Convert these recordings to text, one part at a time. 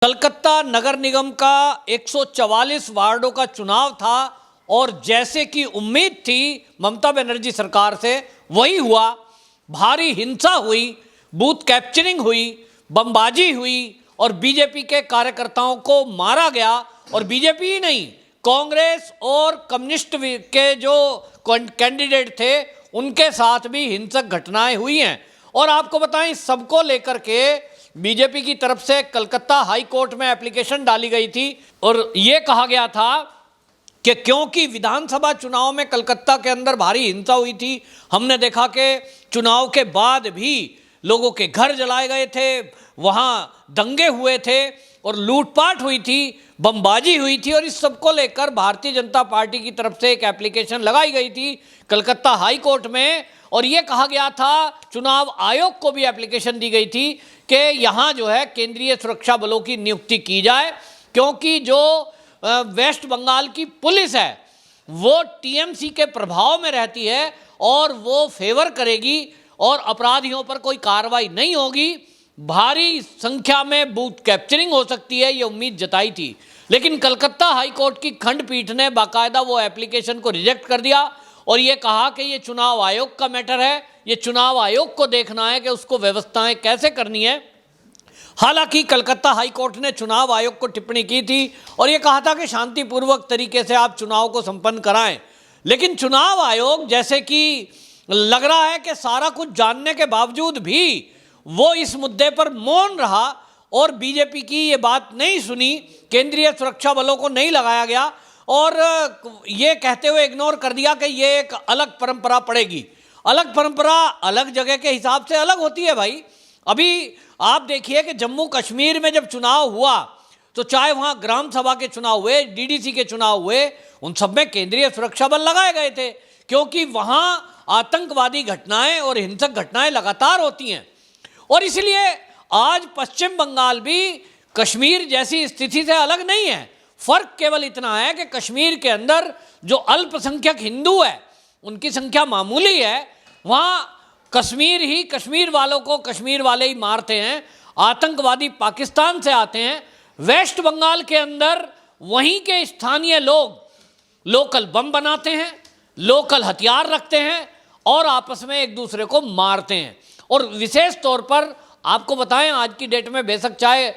कलकत्ता नगर निगम का 144 वार्डों का चुनाव था और जैसे कि उम्मीद थी ममता बनर्जी सरकार से वही हुआ। भारी हिंसा हुई, बूथ कैप्चरिंग हुई, बमबाजी हुई और बीजेपी के कार्यकर्ताओं को मारा गया। और बीजेपी ही नहीं, कांग्रेस और कम्युनिस्ट के जो कैंडिडेट थे उनके साथ भी हिंसक घटनाएं हुई हैं। और आपको बताएं, सबको लेकर के बीजेपी की तरफ से कलकत्ता हाई कोर्ट में एप्लीकेशन डाली गई थी और यह कहा गया था कि क्योंकि विधानसभा चुनाव में कलकत्ता के अंदर भारी हिंसा हुई थी, हमने देखा कि चुनाव के बाद भी लोगों के घर जलाए गए थे, वहां दंगे हुए थे और लूटपाट हुई थी, बमबाजी हुई थी। और इस सब को लेकर भारतीय जनता पार्टी की तरफ से एक एप्लीकेशन लगाई गई थी कलकत्ता हाई कोर्ट में और यह कहा गया था, चुनाव आयोग को भी एप्लीकेशन दी गई थी कि यहाँ जो है केंद्रीय सुरक्षा बलों की नियुक्ति की जाए, क्योंकि जो वेस्ट बंगाल की पुलिस है वो टीएमसी के प्रभाव में रहती है और वो फेवर करेगी और अपराधियों पर कोई कार्रवाई नहीं होगी। भारी संख्या में बूथ कैप्चरिंग हो सकती है, ये उम्मीद जताई थी। लेकिन कलकत्ता हाई कोर्ट की खंडपीठ ने बाकायदा वो एप्लीकेशन को रिजेक्ट कर दिया और ये कहा कि ये चुनाव आयोग का मैटर है, ये चुनाव आयोग को देखना है कि उसको व्यवस्थाएं कैसे करनी है। हालांकि कलकत्ता हाई कोर्ट ने चुनाव आयोग को टिप्पणी की थी और ये कहा था कि शांतिपूर्वक तरीके से आप चुनाव को संपन्न कराएं। लेकिन चुनाव आयोग जैसे कि लग रहा है कि सारा कुछ जानने के बावजूद भी वो इस मुद्दे पर मौन रहा और बीजेपी की ये बात नहीं सुनी, केंद्रीय सुरक्षा बलों को नहीं लगाया गया और ये कहते हुए इग्नोर कर दिया कि ये एक अलग परंपरा पड़ेगी। अलग परंपरा अलग जगह के हिसाब से अलग होती है भाई। अभी आप देखिए कि जम्मू कश्मीर में जब चुनाव हुआ तो चाहे वहाँ ग्राम सभा के चुनाव हुए, डीडीसी के चुनाव हुए, उन सब में केंद्रीय सुरक्षा बल लगाए गए थे, क्योंकि वहाँ आतंकवादी घटनाएं और हिंसक घटनाएं लगातार होती हैं। और इसलिए आज पश्चिम बंगाल भी कश्मीर जैसी स्थिति से अलग नहीं है। फर्क केवल इतना है कि कश्मीर के अंदर जो अल्पसंख्यक हिंदू है उनकी संख्या मामूली है, वहाँ कश्मीर वालों को कश्मीर वाले ही मारते हैं, आतंकवादी पाकिस्तान से आते हैं। वेस्ट बंगाल के अंदर वहीं के स्थानीय लोग लोकल बम बनाते हैं, लोकल हथियार रखते हैं और आपस में एक दूसरे को मारते हैं। और विशेष तौर पर आपको बताएं, आज की डेट में बेशक चाहे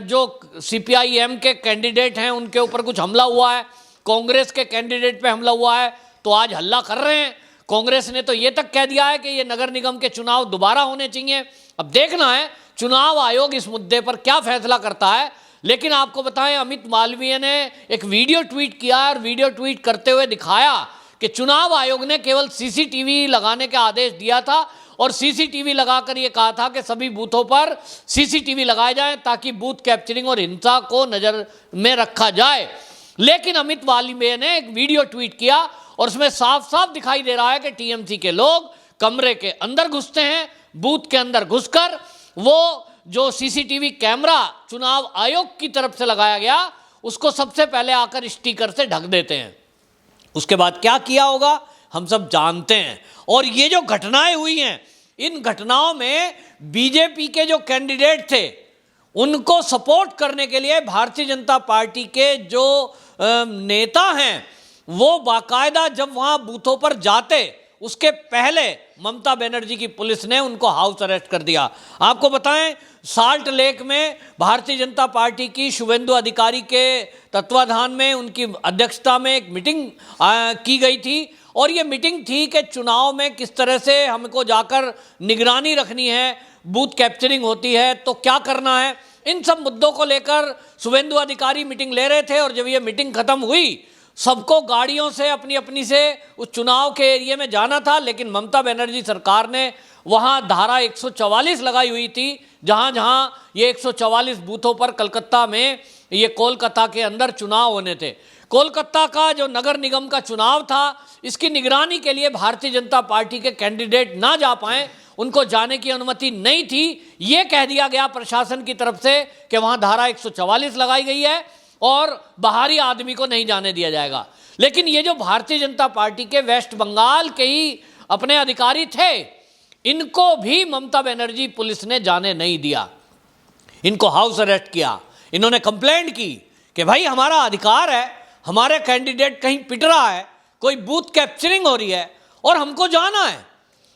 जो सीपीआईएम के कैंडिडेट हैं उनके ऊपर कुछ हमला हुआ है, कांग्रेस के कैंडिडेट पे हमला हुआ है, तो आज हल्ला कर रहे हैं। कांग्रेस ने तो ये तक कह दिया है कि ये नगर निगम के चुनाव दोबारा होने चाहिए। अब देखना है चुनाव आयोग इस मुद्दे पर क्या फैसला करता है। लेकिन आपको बताएं, अमित मालवीय ने एक वीडियो ट्वीट किया और वीडियो ट्वीट करते हुए दिखाया कि चुनाव आयोग ने केवल सीसीटीवी लगाने का आदेश दिया था और सीसीटीवी लगाकर ये कहा था कि सभी बूथों पर सीसीटीवी लगाए जाएं ताकि बूथ कैप्चरिंग और हिंसा को नजर में रखा जाए। लेकिन अमित मालवीय ने एक वीडियो ट्वीट किया और उसमें साफ साफ दिखाई दे रहा है कि टीएमसी के लोग कमरे के अंदर घुसते हैं, बूथ के अंदर घुसकर वो जो सीसीटीवी कैमरा चुनाव आयोग की तरफ से लगाया गया उसको सबसे पहले आकर स्टिकर से ढक देते हैं। उसके बाद क्या किया होगा हम सब जानते हैं। और ये जो घटनाएं हुई हैं, इन घटनाओं में बीजेपी के जो कैंडिडेट थे उनको सपोर्ट करने के लिए भारतीय जनता पार्टी के जो नेता हैं वो बाकायदा जब वहां बूथों पर जाते उसके पहले ममता बनर्जी की पुलिस ने उनको हाउस अरेस्ट कर दिया। आपको बताएं, साल्ट लेक में भारतीय जनता पार्टी की शुभेंदु अधिकारी के तत्वाधान में उनकी अध्यक्षता में एक मीटिंग की गई थी और ये मीटिंग थी कि चुनाव में किस तरह से हमको जाकर निगरानी रखनी है, बूथ कैप्चरिंग होती है तो क्या करना है। इन सब मुद्दों को लेकर शुभेंदु अधिकारी मीटिंग ले रहे थे और जब ये मीटिंग खत्म हुई सबको गाड़ियों से अपनी अपनी से उस चुनाव के एरिया में जाना था। लेकिन ममता बनर्जी सरकार ने वहां धारा 144 लगाई हुई थी, जहां जहां ये 144 बूथों पर कलकत्ता में, ये कोलकाता के अंदर चुनाव होने थे। कोलकाता का जो नगर निगम का चुनाव था इसकी निगरानी के लिए भारतीय जनता पार्टी के कैंडिडेट ना जा पाए, उनको जाने की अनुमति नहीं थी। ये कह दिया गया प्रशासन की तरफ से कि वहां धारा 144 लगाई गई है और बाहरी आदमी को नहीं जाने दिया जाएगा। लेकिन ये जो भारतीय जनता पार्टी के वेस्ट बंगाल के ही अपने अधिकारी थे, इनको भी ममता बनर्जी पुलिस ने जाने नहीं दिया, इनको हाउस अरेस्ट किया। इन्होंने कंप्लेंट की कि भाई हमारा अधिकार है, हमारे कैंडिडेट कहीं पिट रहा है, कोई बूथ कैप्चरिंग हो रही है और हमको जाना है।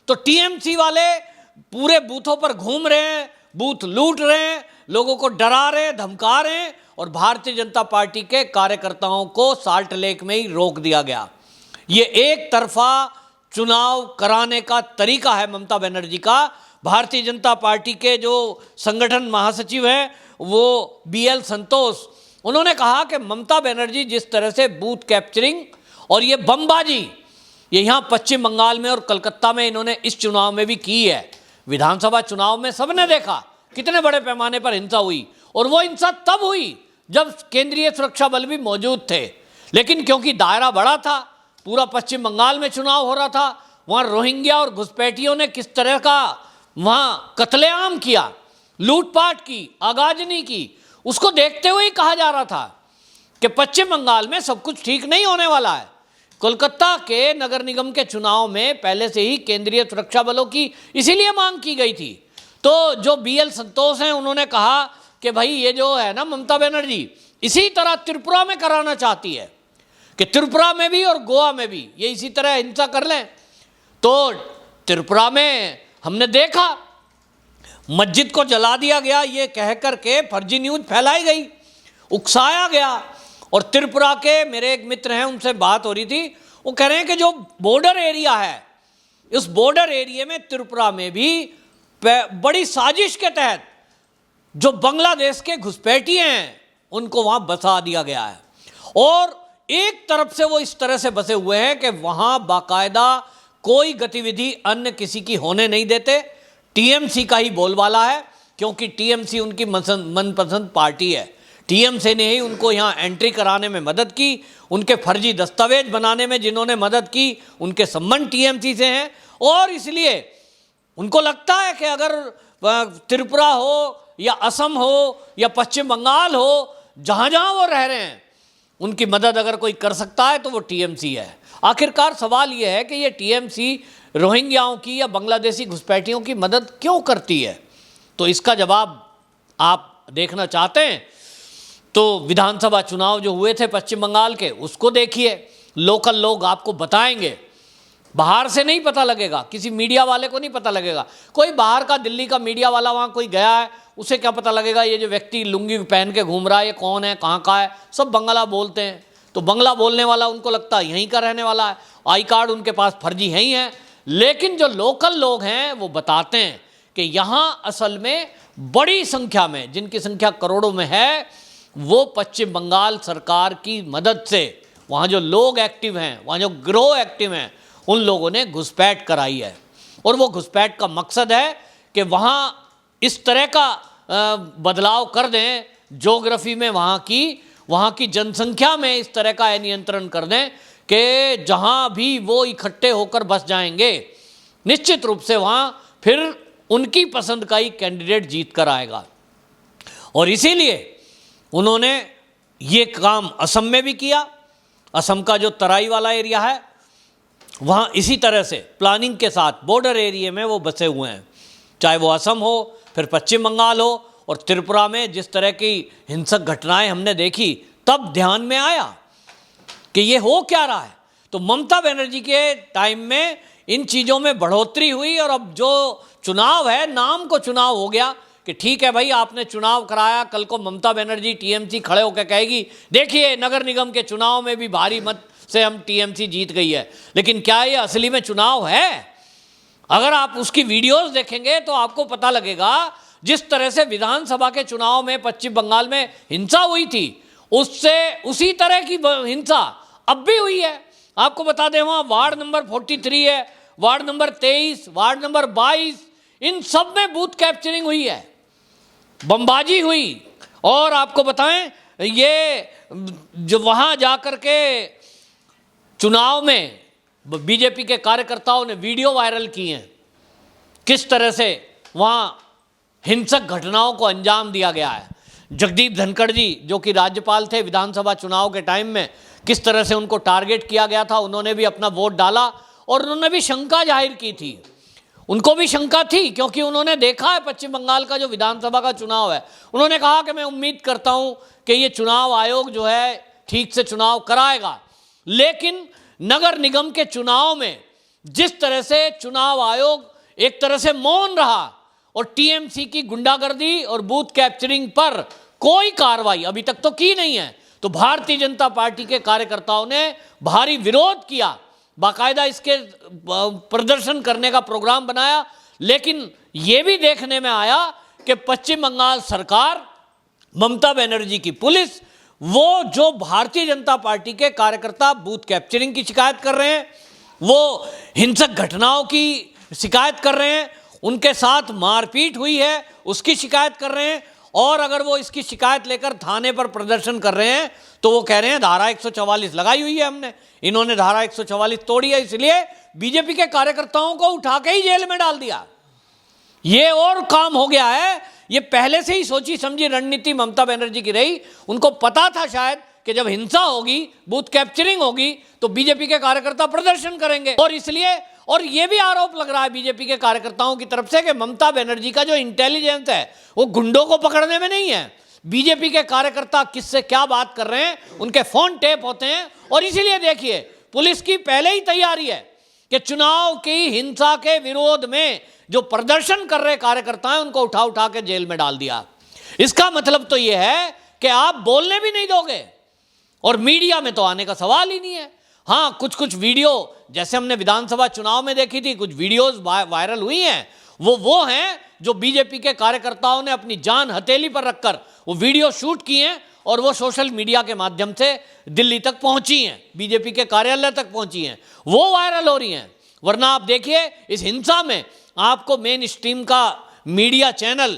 तो टीएमसी वाले पूरे बूथों पर घूम रहे हैं, बूथ लूट रहे हैं, लोगों को डरा रहे हैं, धमका रहे हैं, और भारतीय जनता पार्टी के कार्यकर्ताओं को साल्ट लेक में ही रोक दिया गया। ये एक तरफा चुनाव कराने का तरीका है ममता बनर्जी का। भारतीय जनता पार्टी के जो संगठन महासचिव हैं वो बीएल संतोष, उन्होंने कहा कि ममता बनर्जी जिस तरह से बूथ कैप्चरिंग और ये बमबाजी ये यहाँ पश्चिम बंगाल में और कलकत्ता में इन्होंने इस चुनाव में भी की है। विधानसभा चुनाव में सबने देखा कितने बड़े पैमाने पर हिंसा हुई, और वो हिंसा तब हुई जब केंद्रीय सुरक्षा बल भी मौजूद थे। लेकिन क्योंकि दायरा बड़ा था, पूरा पश्चिम बंगाल में चुनाव हो रहा था, वहाँ रोहिंग्या और घुसपैठियों ने किस तरह का वहाँ कत्लेआम किया, लूटपाट की, आगाजनी की, उसको देखते हुए ही कहा जा रहा था कि पश्चिम बंगाल में सब कुछ ठीक नहीं होने वाला है। कोलकाता के नगर निगम के चुनाव में पहले से ही केंद्रीय सुरक्षा बलों की इसीलिए मांग की गई थी। तो जो बीएल संतोष हैं उन्होंने कहा कि भाई ये जो है ना ममता बनर्जी इसी तरह त्रिपुरा में कराना चाहती है कि त्रिपुरा में भी और गोवा में भी ये इसी तरह हिंसा कर लें। तो त्रिपुरा में हमने देखा मस्जिद को जला दिया गया, ये कह कर के फर्जी न्यूज़ फैलाई गई, उकसाया गया। और त्रिपुरा के मेरे एक मित्र हैं, उनसे बात हो रही थी, वो कह रहे हैं कि जो बॉर्डर एरिया है, इस बॉर्डर एरिया में त्रिपुरा में भी बड़ी साजिश के तहत जो बांग्लादेश के घुसपैठी हैं उनको वहाँ बसा दिया गया है। और एक तरफ से वो इस तरह से बसे हुए हैं कि वहाँ बाकायदा कोई गतिविधि अन्य किसी की होने नहीं देते। टीएमसी का ही बोलबाला है, क्योंकि टीएमसी उनकी मनपसंद पार्टी है। टीएमसी ने ही उनको यहाँ एंट्री कराने में मदद की, उनके फर्जी दस्तावेज बनाने में जिन्होंने मदद की उनके संबंध टीएमसी से हैं। और इसलिए उनको लगता है कि अगर त्रिपुरा हो या असम हो या पश्चिम बंगाल हो, जहाँ जहाँ वो रह रहे हैं उनकी मदद अगर कोई कर सकता है तो वो टीएमसी है। आखिरकार सवाल ये है कि ये टीएमसी रोहिंग्याओं की या बांग्लादेशी घुसपैठियों की मदद क्यों करती है? तो इसका जवाब आप देखना चाहते हैं तो विधानसभा चुनाव जो हुए थे पश्चिम बंगाल के उसको देखिए, लोकल लोग आपको बताएंगे। बाहर से नहीं पता लगेगा, किसी मीडिया वाले को नहीं पता लगेगा। कोई बाहर का दिल्ली का मीडिया वाला वहाँ कोई गया है, उसे क्या पता लगेगा ये जो व्यक्ति लुंगी पहन के घूम रहा है ये कौन है, कहाँ का है? सब बंगला बोलते हैं, तो बंगला बोलने वाला उनको लगता है यहीं का रहने वाला है, आई कार्ड उनके पास फर्जी है ही है। लेकिन जो लोकल लोग हैं वो बताते हैं कि यहाँ असल में बड़ी संख्या में, जिनकी संख्या करोड़ों में है, वो पश्चिम बंगाल सरकार की मदद से वहाँ जो लोग एक्टिव हैं, वहाँ जो गिरोह एक्टिव हैं, उन लोगों ने घुसपैठ कराई है। और वो घुसपैठ का मकसद है कि वहाँ इस तरह का बदलाव कर दें ज्योग्राफी में, वहाँ की जनसंख्या में इस तरह का नियंत्रण कर दें कि जहाँ भी वो इकट्ठे होकर बस जाएंगे निश्चित रूप से वहाँ फिर उनकी पसंद का ही कैंडिडेट जीत कर आएगा। और इसीलिए उन्होंने ये काम असम में भी किया। असम का जो तराई वाला एरिया है वहाँ इसी तरह से प्लानिंग के साथ बॉर्डर एरिया में वो बसे हुए हैं, चाहे वो असम हो, फिर पश्चिम बंगाल हो। और त्रिपुरा में जिस तरह की हिंसक घटनाएं हमने देखी तब ध्यान में आया कि ये हो क्या रहा है। तो ममता बनर्जी के टाइम में इन चीज़ों में बढ़ोतरी हुई, और अब जो चुनाव है नाम को चुनाव हो गया कि ठीक है भाई आपने चुनाव कराया, कल को ममता बनर्जी टीएमसी खड़े होकर कहेगी देखिए नगर निगम के चुनाव में भी भारी मत से हम टीएमसी जीत गई है। लेकिन क्या ये असली में चुनाव है? अगर आप उसकी वीडियोस देखेंगे तो आपको पता लगेगा जिस तरह से विधानसभा के चुनाव में पश्चिम बंगाल में हिंसा हुई थी, उससे उसी तरह की हिंसा अब भी हुई है। आपको बता दें वहाँ वार्ड नंबर 43 है, वार्ड नंबर 23, वार्ड नंबर 22, इन सब में बूथ कैप्चरिंग हुई है, बमबाजी हुई। और आपको बताएं ये जो वहाँ जाकर के चुनाव में बीजेपी के कार्यकर्ताओं ने वीडियो वायरल किए हैं, किस तरह से वहाँ हिंसक घटनाओं को अंजाम दिया गया है। जगदीप धनखड़ जी जो कि राज्यपाल थे विधानसभा चुनाव के टाइम में, किस तरह से उनको टारगेट किया गया था, उन्होंने भी अपना वोट डाला और उन्होंने भी शंका जाहिर की थी। उनको भी शंका थी, क्योंकि उन्होंने देखा है पश्चिम बंगाल का जो विधानसभा का चुनाव है। उन्होंने कहा कि मैं उम्मीद करता हूं कि ये चुनाव आयोग जो है ठीक से चुनाव कराएगा। लेकिन नगर निगम के चुनाव में जिस तरह से चुनाव आयोग एक तरह से मौन रहा और टीएमसी की गुंडागर्दी और बूथ कैप्चरिंग पर कोई कार्रवाई अभी तक तो की नहीं है, तो भारतीय जनता पार्टी के कार्यकर्ताओं ने भारी विरोध किया, बाकायदा इसके प्रदर्शन करने का प्रोग्राम बनाया। लेकिन यह भी देखने में आया कि पश्चिम बंगाल सरकार, ममता बनर्जी की पुलिस, वो जो भारतीय जनता पार्टी के कार्यकर्ता बूथ कैप्चरिंग की शिकायत कर रहे हैं, वो हिंसक घटनाओं की शिकायत कर रहे हैं, उनके साथ मारपीट हुई है उसकी शिकायत कर रहे हैं, और अगर वो इसकी शिकायत लेकर थाने पर प्रदर्शन कर रहे हैं तो वो कह रहे हैं धारा 144 लगाई हुई है हमने, इन्होंने धारा 144 तोड़ी है, इसलिए बीजेपी के कार्यकर्ताओं को उठा के ही जेल में डाल दिया। ये और काम हो गया है। ये पहले से ही सोची समझी रणनीति ममता बनर्जी की रही। उनको पता था शायद कि जब हिंसा होगी, बूथ कैप्चरिंग होगी, तो बीजेपी के कार्यकर्ता प्रदर्शन करेंगे, और इसलिए, और ये भी आरोप लग रहा है बीजेपी के कार्यकर्ताओं की तरफ से कि ममता बनर्जी का जो इंटेलिजेंस है वो गुंडों को पकड़ने में नहीं है। बीजेपी के कार्यकर्ता किससे क्या बात कर रहे हैं, उनके फोन टेप होते हैं, और इसीलिए देखिए पुलिस की पहले ही तैयारी है कि चुनाव की हिंसा के विरोध में जो प्रदर्शन कर रहे कार्यकर्ता हैं उनको उठा उठा के जेल में डाल दिया। इसका मतलब तो यह है कि आप बोलने भी नहीं दोगे, और मीडिया में तो आने का सवाल ही नहीं है। हाँ, कुछ कुछ वीडियो जैसे हमने विधानसभा चुनाव में देखी थी, कुछ वीडियोस वायरल हुई हैं, वो हैं जो बीजेपी के कार्यकर्ताओं ने अपनी जान हथेली पर रखकर वो वीडियो शूट किए हैं, और वो सोशल मीडिया के माध्यम से दिल्ली तक पहुंची हैं, बीजेपी के कार्यालय तक पहुंची हैं, वो वायरल हो रही हैं। वरना आप देखिए इस हिंसा में आपको मेन स्ट्रीम का मीडिया चैनल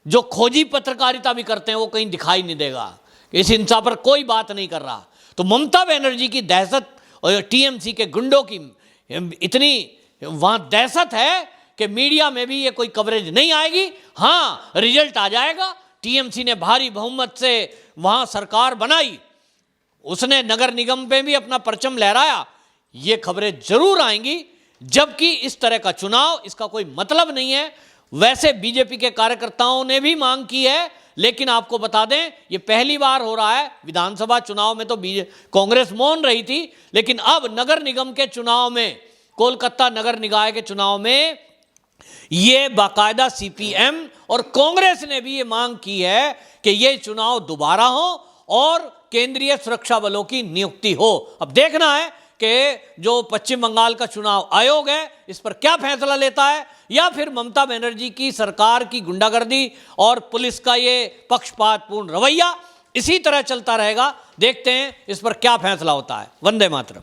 जो खोजी पत्रकारिता भी करते हैं वो कहीं दिखाई नहीं देगा। इस हिंसा पर कोई बात नहीं कर रहा। तो ममता बनर्जी की दहशत और टीएमसी के गुंडों की इतनी वहां दहशत है कि मीडिया में भी ये कोई कवरेज नहीं आएगी। हाँ, रिजल्ट आ जाएगा। टीएमसी ने भारी बहुमत से वहां सरकार बनाई, उसने नगर निगम पे भी अपना परचम लहराया, ये खबरें जरूर आएंगी। जबकि इस तरह का चुनाव, इसका कोई मतलब नहीं है। वैसे बीजेपी के कार्यकर्ताओं ने भी मांग की है, लेकिन आपको बता दें ये पहली बार हो रहा है। विधानसभा चुनाव में तो कांग्रेस मौन रही थी, लेकिन अब नगर निगम के चुनाव में, कोलकाता नगर निकाय के चुनाव में ये बाकायदा सीपीएम और कांग्रेस ने भी ये मांग की है कि ये चुनाव दोबारा हो और केंद्रीय सुरक्षा बलों की नियुक्ति हो। अब देखना है कि जो पश्चिम बंगाल का चुनाव आयोग है इस पर क्या फैसला लेता है, या फिर ममता बनर्जी की सरकार की गुंडागर्दी और पुलिस का ये पक्षपातपूर्ण रवैया इसी तरह चलता रहेगा। देखते हैं इस पर क्या फैसला होता है। वंदे मातरम।